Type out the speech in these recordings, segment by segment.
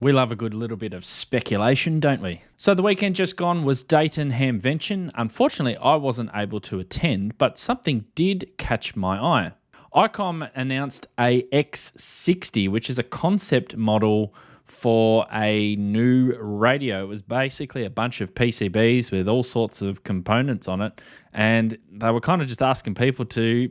We love a good little bit of speculation, don't we? So the weekend just gone was Dayton Hamvention. Unfortunately, I wasn't able to attend, but something did catch my eye. ICOM announced a X60, which is a concept model for a new radio. It was basically a bunch of PCBs with all sorts of components on it, and they were kind of just asking people to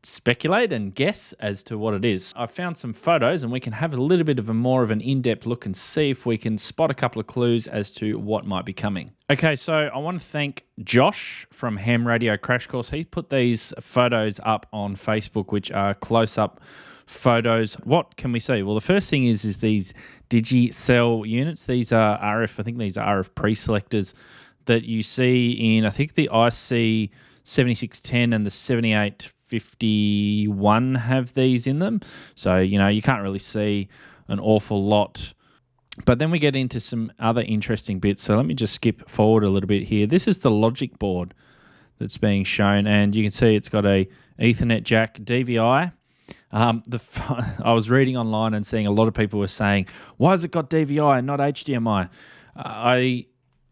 speculate and guess as to what it is. I found some photos and we can have a little bit of more of an in-depth look and see if we can spot a couple of clues as to what might be coming. Okay, so I want to thank Josh from Ham Radio Crash Course. He put these photos up on Facebook, which are close-up photos. What can we see? Well, the first thing is these Digicel units. These are RF, I think these are RF pre-selectors that you see in, I think, the IC 7610 and the 7851 have these in them. So, you can't really see an awful lot. But then we get into some other interesting bits. So let me just skip forward a little bit here. This is the logic board that's being shown, and you can see it's got a Ethernet jack, DVI. I was reading online and seeing a lot of people were saying, why has it got DVI and not HDMI?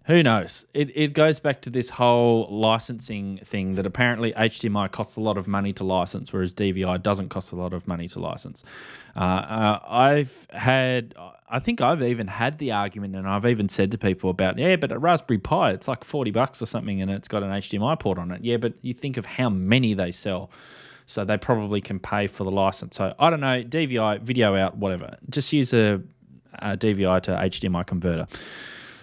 Who knows? It goes back to this whole licensing thing that apparently HDMI costs a lot of money to license, whereas DVI doesn't cost a lot of money to license. I think I've even had the argument, and I've even said to people about, but a Raspberry Pi, it's like $40 or something, and it's got an HDMI port on it. Yeah, but you think of how many they sell. So they probably can pay for the license. So I don't know, DVI, video out, whatever. Just use a DVI to HDMI converter.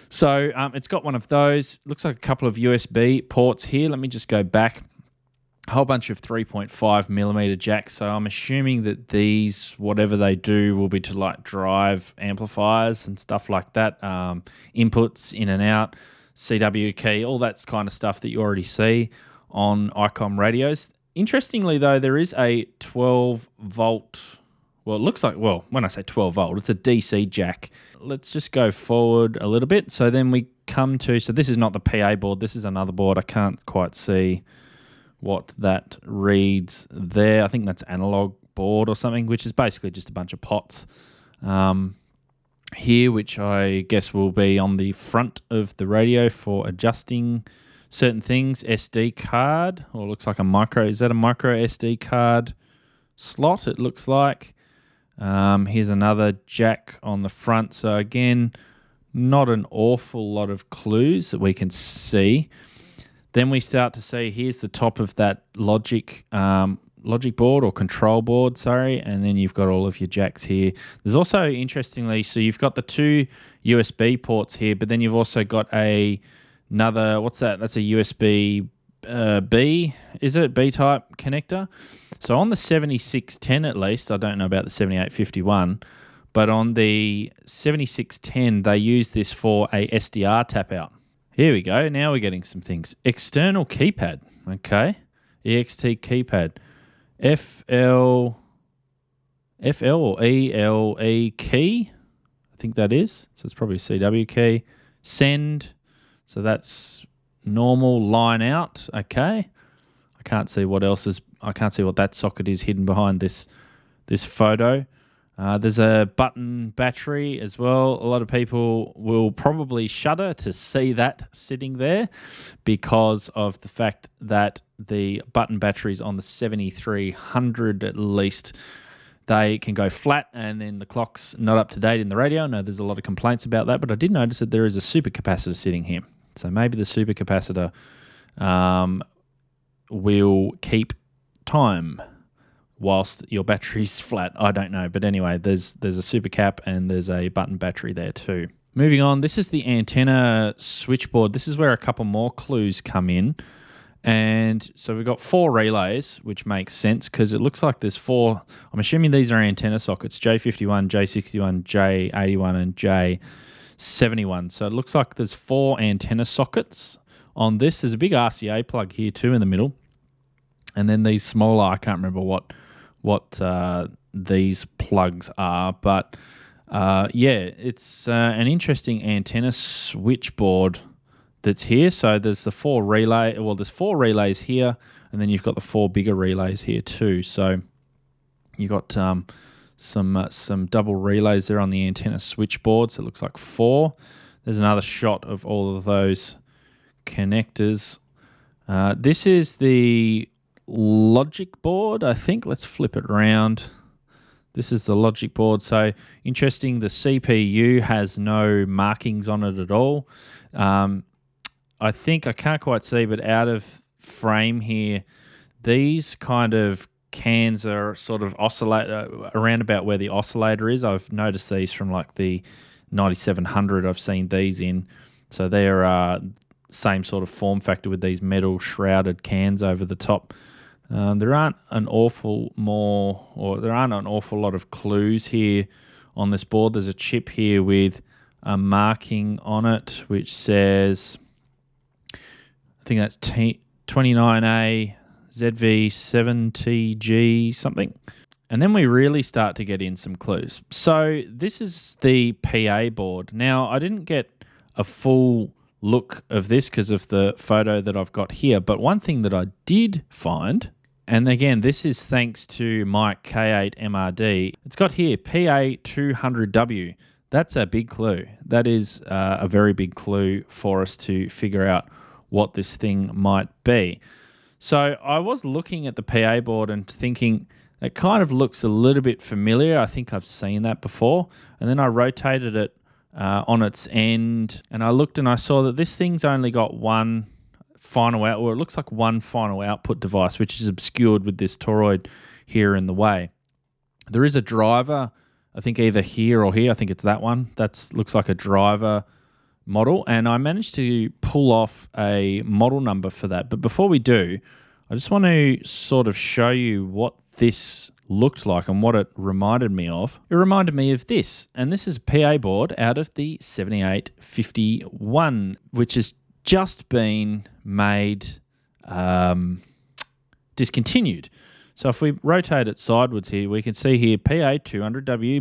So it's got one of those. Looks like a couple of USB ports here. Let me just go back. A whole bunch of 3.5 millimeter jacks. So I'm assuming that these, whatever they do, will be to like drive amplifiers and stuff like that. Inputs in and out, CW key, all that kind of stuff that you already see on ICOM radios. Interestingly, though, there is a 12 volt. Well, it looks like, when I say 12 volt, it's a DC jack. Let's just go forward a little bit. So then we come to, so this is not the PA board. This is another board. I can't quite see what that reads there. I think that's analog board or something, which is basically just a bunch of pots here, which I guess will be on the front of the radio for adjusting certain things. SD card, or looks like a micro. Is that a micro SD card slot? It looks like. Here's another jack on the front. So again, not an awful lot of clues that we can see. Then we start to see, here's the top of that logic board or control board, sorry. And then you've got all of your jacks here. There's also, interestingly, so you've got the two USB ports here, but then you've also got another, what's that? That's a USB B, is it? B-type connector. So on the 7610 at least, I don't know about the 7851, but on the 7610, they use this for a SDR tap out. Here we go. Now we're getting some things. External keypad. Okay. EXT keypad. FL or ELE key. I think that is. So it's probably a CW key. Send. So that's normal line out. Okay. I can't see what that socket is hidden behind this photo. There's a button battery as well. A lot of people will probably shudder to see that sitting there because of the fact that the button batteries on the 7300 at least, they can go flat and then the clock's not up to date in the radio. I know there's a lot of complaints about that, but I did notice that there is a supercapacitor sitting here. So maybe the supercapacitor will keep time whilst your battery's flat. I don't know. But anyway, there's a super cap and there's a button battery there too. Moving on, this is the antenna switchboard. This is where a couple more clues come in. And so we've got 4 relays, which makes sense because it looks like there's 4. I'm assuming these are antenna sockets, J51, J61, J81, and J71. So it looks like there's 4 antenna sockets on this. There's a big RCA plug here too in the middle. And then these smaller, I can't remember what these plugs are. But it's an interesting antenna switchboard that's here. So there's the 4 relay. Well, there's 4 relays here, and then you've got the 4 bigger relays here too. So you got some double relays there on the antenna switchboard. So it looks like 4. There's another shot of all of those connectors. This is the logic board, I think. Let's flip it around. This is the logic board. So interesting, the CPU has no markings on it at all. I think, I can't quite see, but out of frame here, these kind of cans are sort of oscillate around about where the oscillator is. I've noticed these from like the 9700. I've seen these in. So they're same sort of form factor with these metal shrouded cans over the top. There aren't an awful lot of clues here on this board. There's a chip here with a marking on it which says, I think that's T29A ZV7TG something. And then we really start to get in some clues. So this is the PA board. Now, I didn't get a full look of this because of the photo that I've got here, but one thing that I did find, and again, this is thanks to Mike K8MRD, it's got here PA200W. That's a big clue. That is a very big clue for us to figure out what this thing might be. So I was looking at the PA board and thinking, it kind of looks a little bit familiar. I think I've seen that before. And then I rotated it on its end, and I looked and I saw that this thing's only got one final out, or it looks like one final output device, which is obscured with this toroid here in the way. There is a driver, I think either here or here. I think it's that one. That looks like a driver model, and I managed to pull off a model number for that. But before we do, I just want to sort of show you what this looked like and what it reminded me of. It reminded me of this, and this is a PA board out of the 7851, which has just been made discontinued. So if we rotate it sideways here, we can see here PA200W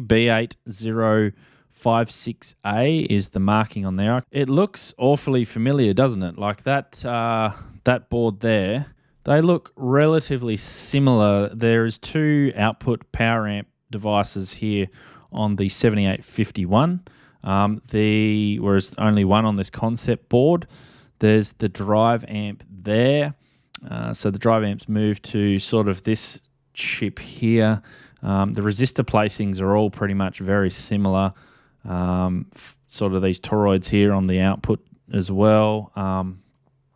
B8056A is the marking on there. It looks awfully familiar, doesn't it? Like that that board there. They look relatively similar. There is 2 output power amp devices here on the 7851. Whereas only one on this concept board. There's the drive amp there. So the drive amps move to sort of this chip here. The resistor placings are all pretty much very similar. Sort of these toroids here on the output as well.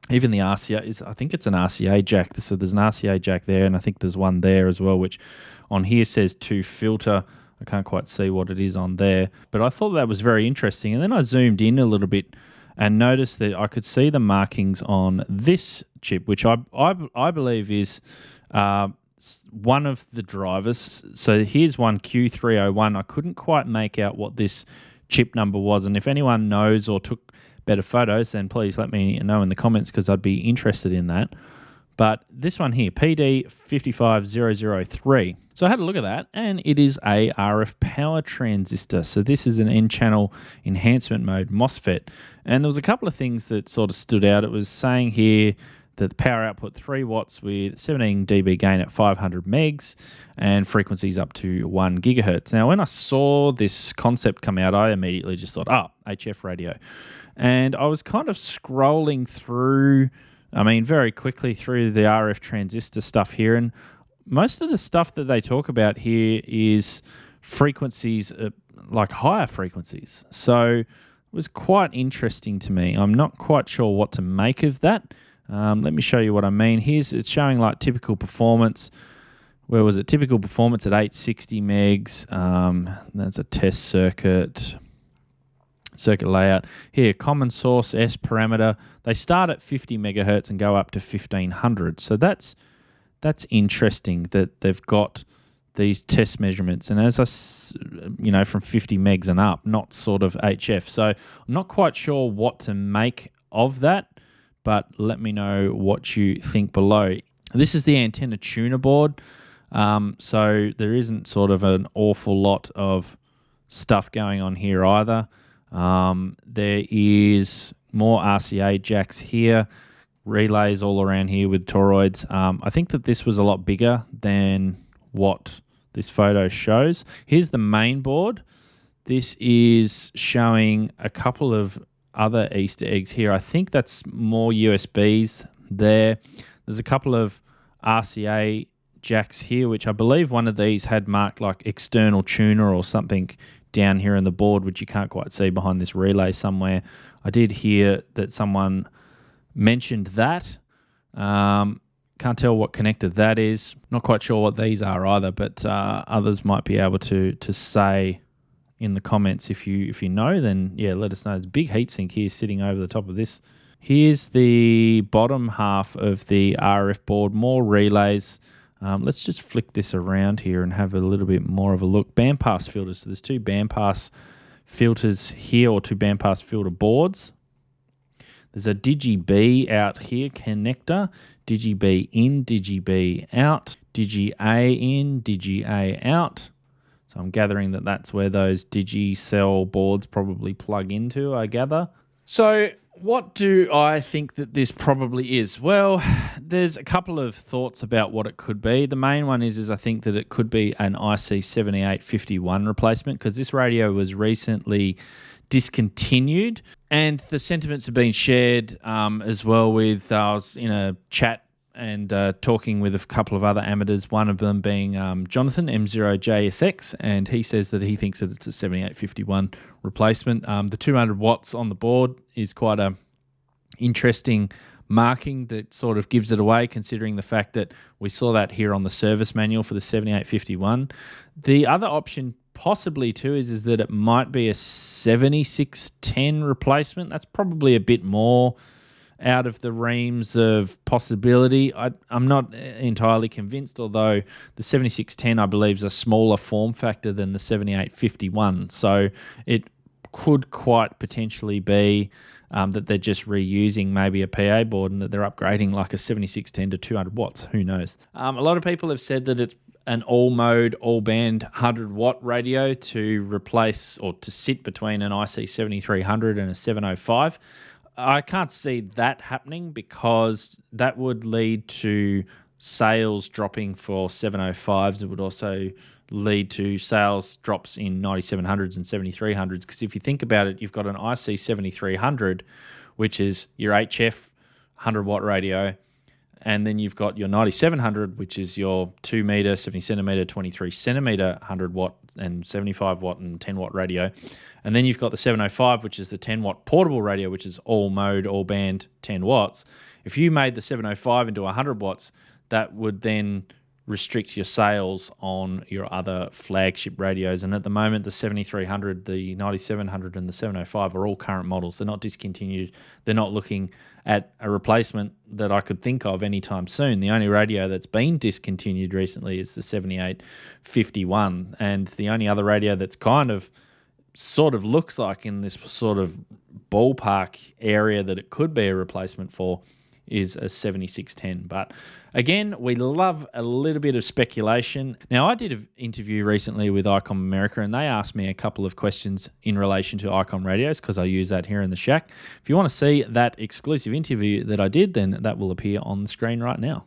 Even the RCA I think it's an RCA jack. So there's an RCA jack there, and I think there's one there as well, which on here says to filter. I can't quite see what it is on there, but I thought that was very interesting. And then I zoomed in a little bit and noticed that I could see the markings on this chip, which I believe is one of the drivers. So here's one Q301. I couldn't quite make out what this chip number was, and if anyone knows or took better photos, then please let me know in the comments because I'd be interested in that. But this one here, PD55003. So I had a look at that, and it is a RF power transistor. So this is an N-channel enhancement mode MOSFET. And there was a couple of things that sort of stood out. It was saying here that the power output 3 watts with 17 dB gain at 500 megs and frequencies up to 1 gigahertz. Now, when I saw this concept come out, I immediately just thought, HF radio. And I was kind of scrolling through, very quickly through the RF transistor stuff here. And most of the stuff that they talk about here is frequencies, like higher frequencies. So it was quite interesting to me. I'm not quite sure what to make of that. Let me show you what I mean. It's showing like typical performance. Where was it? Typical performance at 860 megs. That's a test circuit layout. Here, common source S parameter. They start at 50 megahertz and go up to 1500. So that's interesting that they've got these test measurements. And as from 50 megs and up, not sort of HF. So I'm not quite sure what to make of that, but let me know what you think below. This is the antenna tuner board. So there isn't sort of an awful lot of stuff going on here either. There is more RCA jacks here, relays all around here with toroids. I think that this was a lot bigger than what this photo shows. Here's the main board. This is showing a couple of other Easter eggs here. I think that's more USBs there. There's a couple of RCA jacks here, which I believe one of these had marked like external tuner or something down here in the board, which you can't quite see behind this relay somewhere. I did hear that someone mentioned that. Can't tell what connector that is. Not quite sure what these are either, but others might be able to say in the comments if you know, then yeah, let us know. There's a big heatsink here sitting over the top of this. Here's the bottom half of the RF board, more relays. Let's just flick this around here and have a little bit more of a look. Bandpass filters. So there's two bandpass filters here, or two bandpass filter boards. There's a Digi-B out here connector, Digi-B in, Digi-B out, Digi-A in, Digi-A out. So I'm gathering that that's where those Digi-Cell boards probably plug into, I gather. So what do I think that this probably is? Well, there's a couple of thoughts about what it could be. The main one is I think that it could be an IC7851 replacement, because this radio was recently discontinued, and the sentiments have been shared as well with, I was in a chat and talking with a couple of other amateurs, one of them being Jonathan, M0JSX, and he says that he thinks that it's a 7851 replacement. The 200 watts on the board is quite a interesting marking that sort of gives it away, considering the fact that we saw that here on the service manual for the 7851. The other option possibly too is that it might be a 7610 replacement. That's probably a bit more out of the realms of possibility. I'm not entirely convinced, although the 7610 I believe is a smaller form factor than the 7851, so it could quite potentially be that they're just reusing maybe a PA board and that they're upgrading like a 7610 to 200 watts. Who knows? A lot of people have said that it's an all-mode, all-band 100-watt radio to replace or to sit between an IC7300 and a 705. I can't see that happening, because that would lead to sales dropping for 705s. It would also lead to sales drops in 9700s and 7300s, because if you think about it, you've got an IC7300, which is your HF 100-watt radio, and then you've got your 9700, which is your 2 meter, 70 centimeter, 23 centimeter 100-watt and 75-watt and 10-watt radio. And then you've got the 705, which is the 10-watt portable radio, which is all mode, all band, 10 watts. If you made the 705 into 100 watts, that would then restrict your sales on your other flagship radios. And at the moment, the 7300, the 9700 and the 705 are all current models. They're not discontinued. They're not looking at a replacement that I could think of anytime soon. The only radio that's been discontinued recently is the 7851. And the only other radio that's kind of sort of looks like in this sort of ballpark area that it could be a replacement for is a 7610. But again, we love a little bit of speculation. Now, I did an interview recently with ICOM America, and they asked me a couple of questions in relation to ICOM radios, because I use that here in the shack. If you want to see that exclusive interview that I did, then that will appear on the screen right now.